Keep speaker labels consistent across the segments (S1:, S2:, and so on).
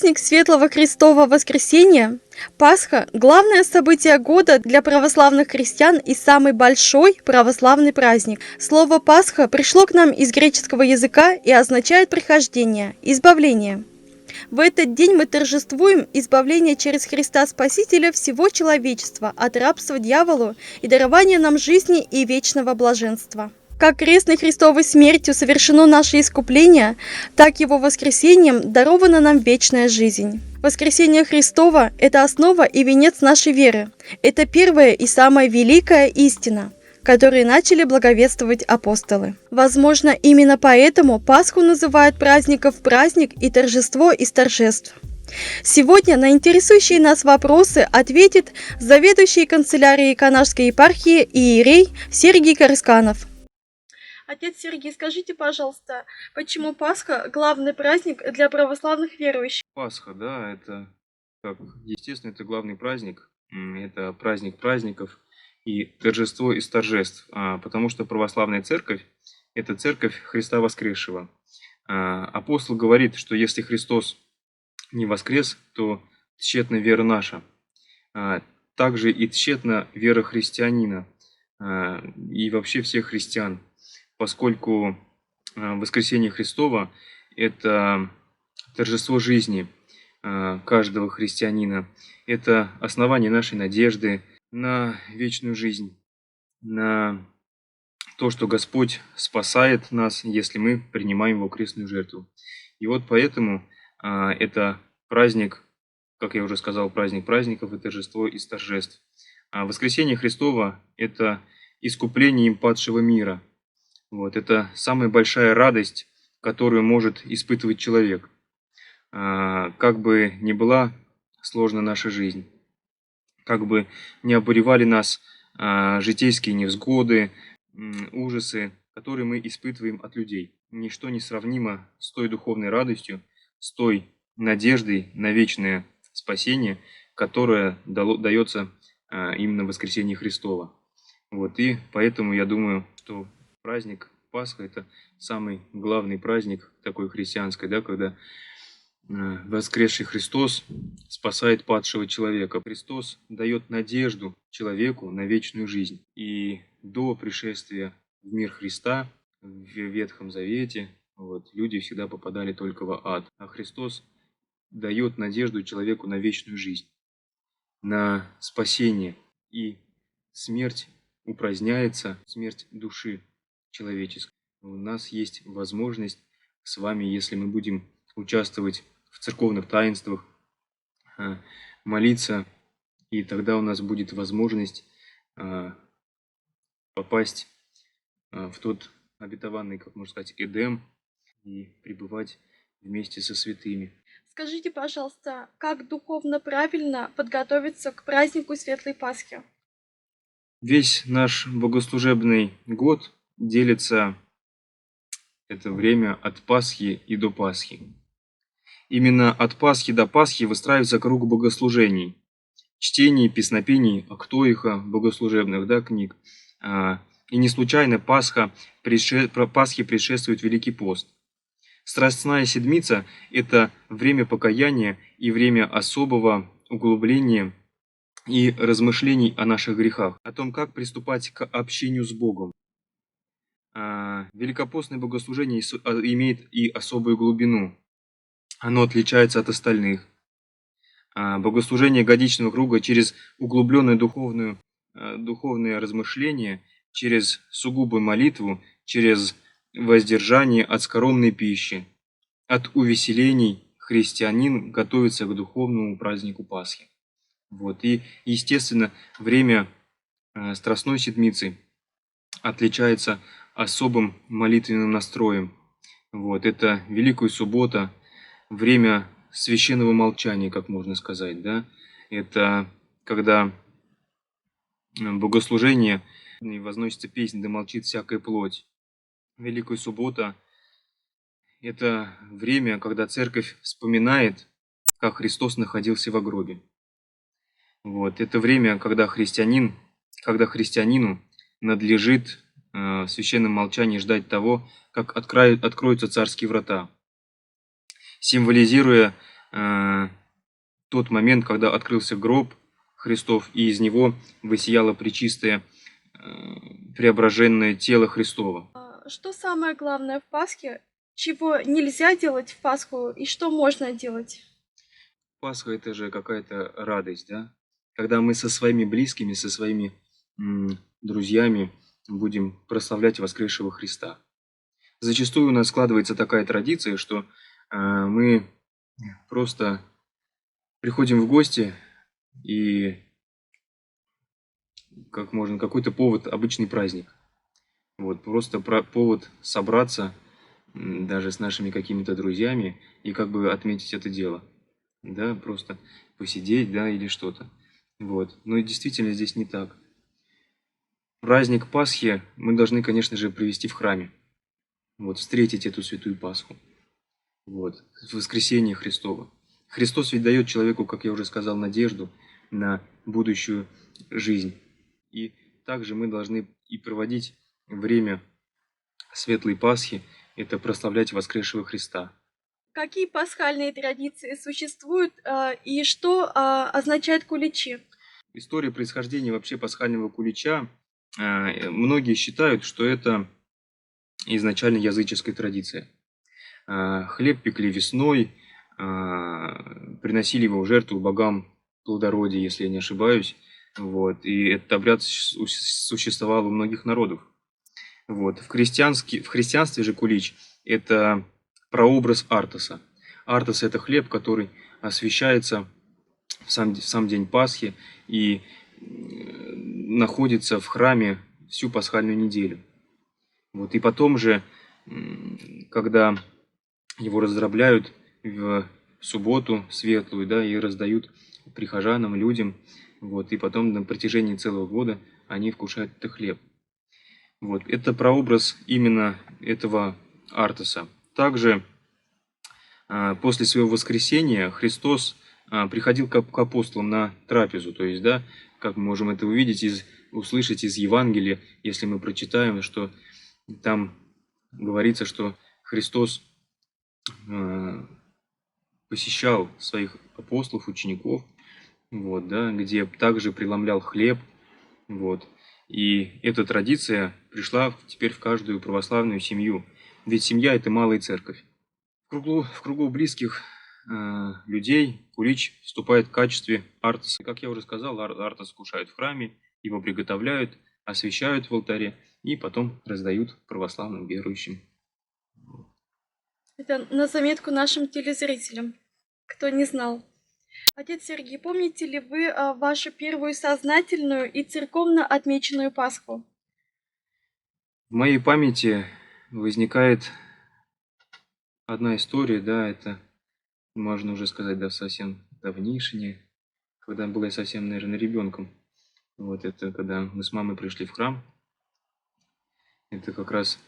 S1: Праздник Светлого Христова Воскресения, Пасха – главное событие года для православных христиан и самый большой православный праздник. Слово «Пасха» пришло к нам из греческого языка и означает прихождение, избавление. В этот день мы торжествуем избавление через Христа Спасителя всего человечества от рабства дьяволу и дарование нам жизни и вечного блаженства. Как крестной Христовой смертью совершено наше искупление, так Его воскресением дарована нам вечная жизнь. Воскресение Христово – это основа и венец нашей веры. Это первая и самая великая истина, которые начали благовествовать апостолы. Возможно, именно поэтому Пасху называют праздников праздник и торжество из торжеств. Сегодня на интересующие нас вопросы ответит заведующий канцелярией Канашской епархии иерей Сергий Корысканов. Отец Сергий, скажите, пожалуйста, почему Пасха – главный праздник для православных верующих?
S2: Пасха, да, это, естественно, это главный праздник, это праздник праздников и торжество из торжеств, потому что православная церковь – это церковь Христа воскресшего. Апостол говорит, что если Христос не воскрес, то тщетна вера наша. Также и тщетна вера христианина и вообще всех христиан, поскольку воскресение Христово – это торжество жизни каждого христианина, это основание нашей надежды на вечную жизнь, на то, что Господь спасает нас, если мы принимаем Его крестную жертву. И вот поэтому это праздник, как я уже сказал, праздник праздников и торжество из торжеств. Воскресение Христово – это искупление им падшего мира. Вот, это самая большая радость, которую может испытывать человек, как бы ни была сложна наша жизнь, как бы не обуревали нас житейские невзгоды, ужасы, которые мы испытываем от людей. Ничто не сравнимо с той духовной радостью, с той надеждой на вечное спасение, которое дается именно в воскресении Христова. Вот, и поэтому я думаю, что праздник Пасха – это самый главный праздник такой христианской, да, когда воскресший Христос спасает падшего человека. Христос дает надежду человеку на вечную жизнь. И до пришествия в мир Христа в Ветхом Завете люди всегда попадали только в ад. А Христос дает надежду человеку на вечную жизнь, на спасение. И смерть упраздняется, смерть души человеческой. У нас есть возможность с вами, если мы будем участвовать в церковных таинствах, молиться, и тогда у нас будет возможность попасть в тот обетованный, как можно сказать, Эдем и пребывать вместе со святыми.
S1: Скажите, пожалуйста, как духовно правильно подготовиться к празднику Светлой Пасхи?
S2: Весь наш богослужебный год делится это время от Пасхи и до Пасхи. Именно от Пасхи до Пасхи выстраивается круг богослужений, чтений, песнопений, актоиха, богослужебных книг. И не случайно Пасхе предшествует Великий пост. Страстная седмица – это время покаяния и время особого углубления и размышлений о наших грехах, о том, как приступать к общению с Богом. Великопостное богослужение имеет и особую глубину. Оно отличается от остальных. Богослужение годичного круга через углубленное духовное размышление, через сугубую молитву, через воздержание от скоромной пищи, от увеселений христианин готовится к духовному празднику Пасхи. И, естественно, время Страстной Седмицы отличается особым молитвенным настроем. Это Великая Суббота, время священного молчания, как можно сказать. Да? Это когда богослужение и возносится песнь «Да молчит всякая плоть». Великая Суббота – это время, когда Церковь вспоминает, как Христос находился во гробе. Это время, когда христианину надлежит в священном молчании ждать того, как откроются царские врата, символизируя э, тот момент, когда открылся гроб Христов, и из него высияло пречистое преображенное тело Христово.
S1: Что самое главное в Пасхе, чего нельзя делать в Пасху и что можно делать?
S2: Пасха – это же какая-то радость, да? Когда мы со своими близкими, со своими друзьями будем прославлять воскресшего Христа. Зачастую у нас складывается такая традиция, что мы просто приходим в гости и какой-то повод, обычный праздник. Вот, просто повод собраться даже с нашими какими-то друзьями и как бы отметить это дело. Да, просто посидеть, да, или что-то. Вот. Но и действительно здесь не так. Праздник Пасхи мы должны, конечно же, провести в храме. Вот, встретить эту святую Пасху. Вот, в воскресение Христово. Христос ведь дает человеку, как я уже сказал, надежду на будущую жизнь. И также мы должны и проводить время Светлой Пасхи, это прославлять воскресшего Христа.
S1: Какие пасхальные традиции существуют и что означают куличи?
S2: История происхождения вообще пасхального кулича, многие считают, что это изначально языческая традиция. Хлеб пекли весной, приносили его в жертву богам плодородия, если я не ошибаюсь. Вот. И этот обряд существовал у многих народов. Вот. В христианстве же кулич – это прообраз Артоса. Артос – это хлеб, который освящается в сам день Пасхи и находится в храме всю пасхальную неделю. Вот. И потом же, когда его раздробляют в субботу светлую, да, и раздают прихожанам, людям, вот, и потом на протяжении целого года они вкушают этот хлеб. Вот. Это прообраз именно этого Артоса. Также после своего воскресения Христос приходил к апостолам на трапезу, то есть, да, как мы можем это увидеть, услышать из Евангелия, если мы прочитаем, что там говорится, что Христос посещал своих апостолов, учеников, вот, да, где также преломлял хлеб, вот. И эта традиция пришла теперь в каждую православную семью, ведь семья – это малая церковь. В кругу близких людей кулич вступает в качестве артоса. Как я уже сказал, артос кушают в храме, его приготовляют, освящают в алтаре и потом раздают православным верующим.
S1: Это на заметку нашим телезрителям, кто не знал. Отец Сергей, помните ли вы вашу первую сознательную и церковно отмеченную Пасху?
S2: В моей памяти возникает одна история, да, это можно уже сказать, да, совсем давнишнее, когда был я совсем, наверное, ребенком. Вот это когда мы с мамой пришли в храм. Это как раз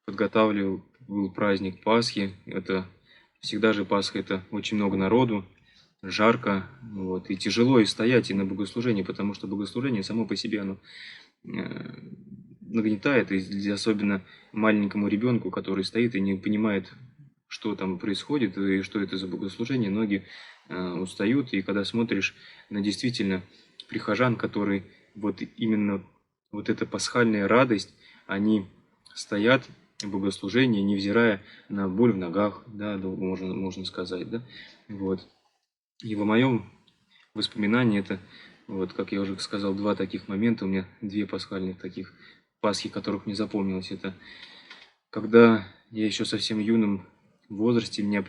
S2: подготавливал, был праздник Пасхи. Это всегда же Пасха, это очень много народу, жарко, вот, и тяжело и стоять и на богослужении, потому что богослужение само по себе, оно нагнетает, и особенно маленькому ребенку, который стоит и не понимает, что там происходит и что это за богослужение, ноги устают, и когда смотришь на действительно прихожан, которые вот именно вот эта пасхальная радость, они стоят в богослужении, невзирая на боль в ногах, да, можно сказать, да, вот. И в моем воспоминании это, вот, как я уже сказал, два таких момента, у меня две пасхальных таких Пасхи, которых мне запомнилось. Это когда я еще совсем юным возрасте меня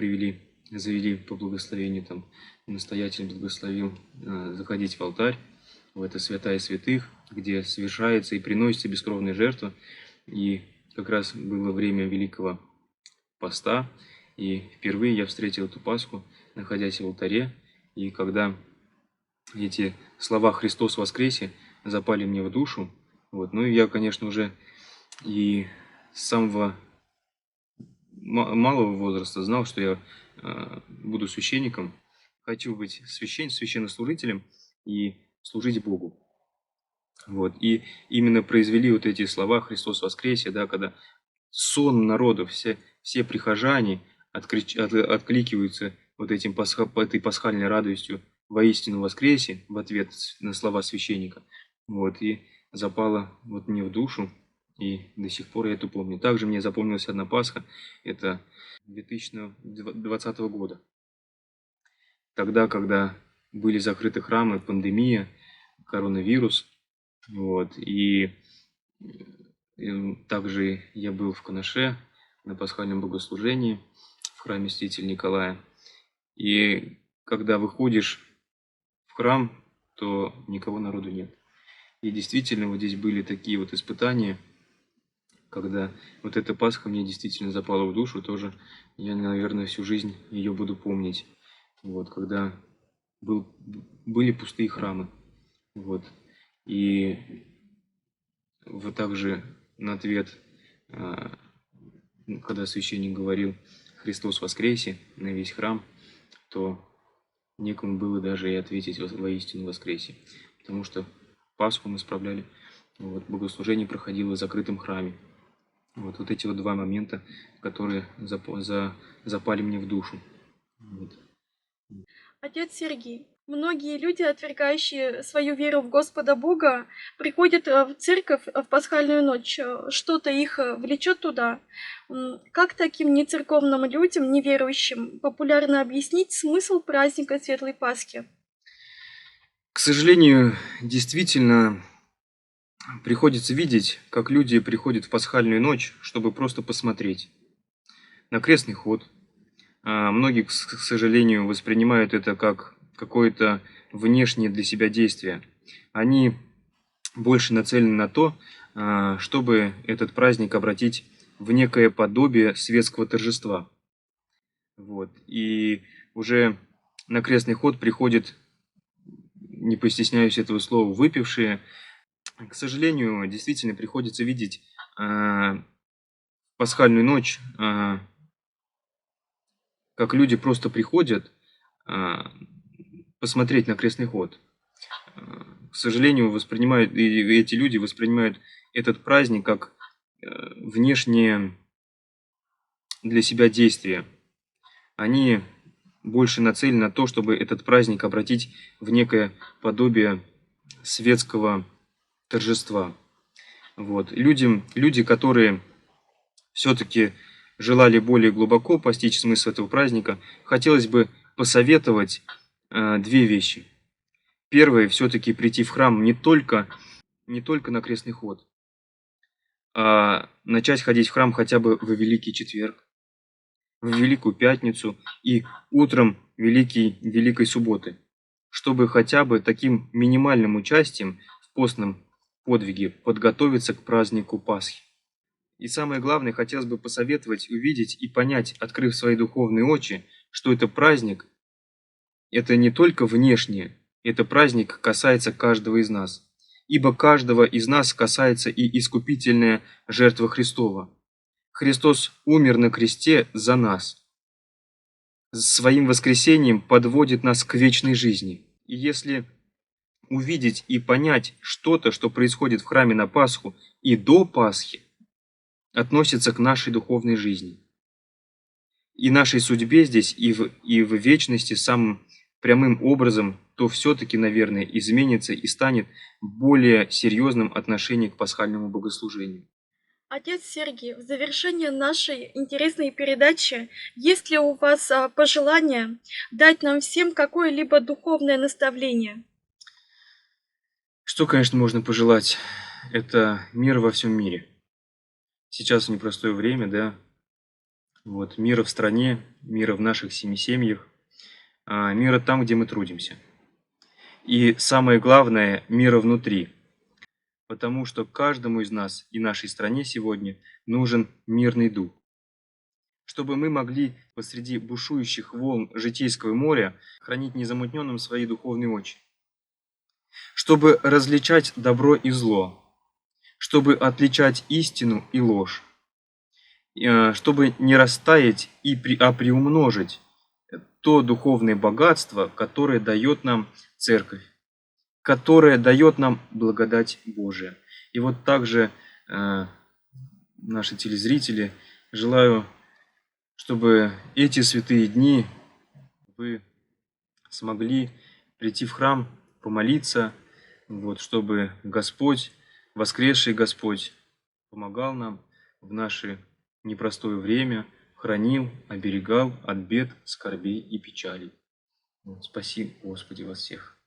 S2: завели по благословению, там, настоятель благословил заходить в алтарь, в это святая святых, где совершается и приносится бескровная жертва. И как раз было время Великого Поста, и впервые я встретил эту Пасху, находясь в алтаре, и когда эти слова «Христос воскресе» запали мне в душу, вот, ну и я, конечно, уже и с самого малого возраста знал, что я буду священником, хочу быть священнослужителем и служить Богу. Вот. И именно произвели вот эти слова «Христос воскресе», да, когда сон народов, все прихожане откликиваются вот этой пасхальной радостью «воистину воскресе» в ответ на слова священника. Вот, и запало вот мне в душу, и до сих пор я это помню. Также мне запомнилась одна Пасха, это 2020 года. Тогда, когда были закрыты храмы, пандемия, коронавирус, вот, и также я был в Канаше на пасхальном богослужении в храме Святителя Николая. И когда выходишь в храм, то никого народу нет. И действительно, вот здесь были такие вот испытания, когда вот эта Пасха мне действительно запала в душу, тоже я, наверное, всю жизнь ее буду помнить. Вот, когда были пустые храмы. Вот. И вот также на ответ, когда священник говорил «Христос воскресе» на весь храм, то некому было даже и ответить «Воистину воскресе», потому что Пасху мы справляли, вот, богослужение проходило в закрытом храме. Вот эти вот два момента, которые запали мне в душу. Вот.
S1: Отец Сергий, многие люди, отвергающие свою веру в Господа Бога, приходят в церковь в пасхальную ночь. Что-то их влечет туда. Как таким нецерковным людям, неверующим, популярно объяснить смысл праздника Светлой Пасхи?
S2: К сожалению, действительно приходится видеть, как люди приходят в пасхальную ночь, чтобы просто посмотреть на крестный ход. Многие, к сожалению, воспринимают это как какое-то внешнее для себя действие. Они больше нацелены на то, чтобы этот праздник обратить в некое подобие светского торжества. Вот. И уже на крестный ход приходят, не постесняюсь этого слова, выпившие. К сожалению, действительно приходится видеть пасхальную ночь, как люди просто приходят посмотреть на крестный ход. К сожалению, эти люди воспринимают этот праздник как внешнее для себя действие. Они больше нацелены на то, чтобы этот праздник обратить в некое подобие светского торжества. Вот. Люди, которые все-таки желали более глубоко постичь смысл этого праздника, хотелось бы посоветовать две вещи. Первое, все-таки прийти в храм не только на крестный ход, а начать ходить в храм хотя бы в Великий Четверг, в Великую Пятницу и утром Великой Субботы, чтобы хотя бы таким минимальным участием в постном подвиге подготовиться к празднику Пасхи. И самое главное, хотелось бы посоветовать, увидеть и понять, открыв свои духовные очи, что это праздник, это не только внешнее, это праздник касается каждого из нас. Ибо каждого из нас касается и искупительная жертва Христова. Христос умер на кресте за нас. Своим воскресением подводит нас к вечной жизни. И если увидеть и понять что-то, что происходит в храме на Пасху и до Пасхи, относится к нашей духовной жизни и нашей судьбе здесь, и в вечности самым прямым образом, то все-таки, наверное, изменится и станет более серьезным отношением к пасхальному богослужению.
S1: Отец Сергий, в завершение нашей интересной передачи, есть ли у вас пожелание дать нам всем какое-либо духовное наставление?
S2: Что, конечно, можно пожелать? Это мир во всем мире. Сейчас непростое время, да? Вот, мира в стране, мира в наших семьях, мира там, где мы трудимся. И самое главное, мира внутри. Потому что каждому из нас и нашей стране сегодня нужен мирный дух. Чтобы мы могли посреди бушующих волн житейского моря хранить незамутненным свои духовные очи. Чтобы различать добро и зло. Чтобы отличать истину и ложь. Чтобы не растаять, а приумножить то духовное богатство, которое дает нам Церковь, которое дает нам благодать Божия. И вот также наши телезрители, желаю, чтобы эти святые дни вы смогли прийти в храм, помолиться, вот, чтобы Господь, воскресший Господь, помогал нам в наше непростое время, хранил, оберегал от бед, скорбей и печалей. Вот, спаси, Господи, вас всех.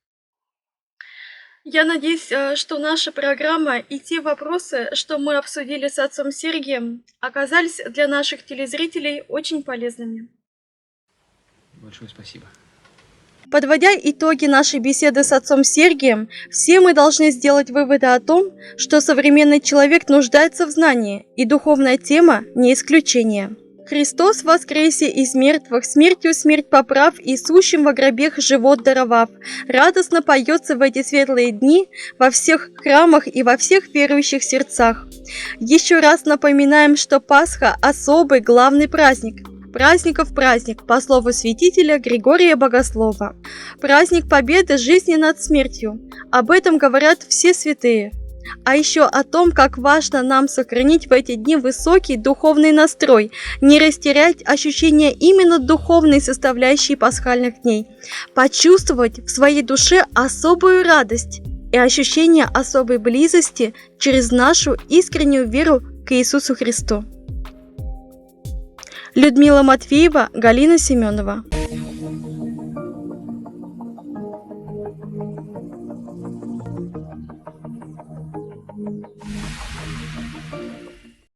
S1: Я надеюсь, что наша программа и те вопросы, что мы обсудили с отцом Сергием, оказались для наших телезрителей очень полезными.
S2: Большое спасибо.
S1: Подводя итоги нашей беседы с отцом Сергием, все мы должны сделать выводы о том, что современный человек нуждается в знании, и духовная тема не исключение. Христос воскресе из мертвых, смертью смерть поправ и сущим во гробех живот даровав. Радостно поется в эти светлые дни во всех храмах и во всех верующих сердцах. Еще раз напоминаем, что Пасха – особый главный праздник. Праздников праздник, по слову святителя Григория Богослова. Праздник победы жизни над смертью. Об этом говорят все святые. А еще о том, как важно нам сохранить в эти дни высокий духовный настрой, не растерять ощущение именно духовной составляющей пасхальных дней, почувствовать в своей душе особую радость и ощущение особой близости через нашу искреннюю веру к Иисусу Христу. Людмила Матвеева, Галина Семенова.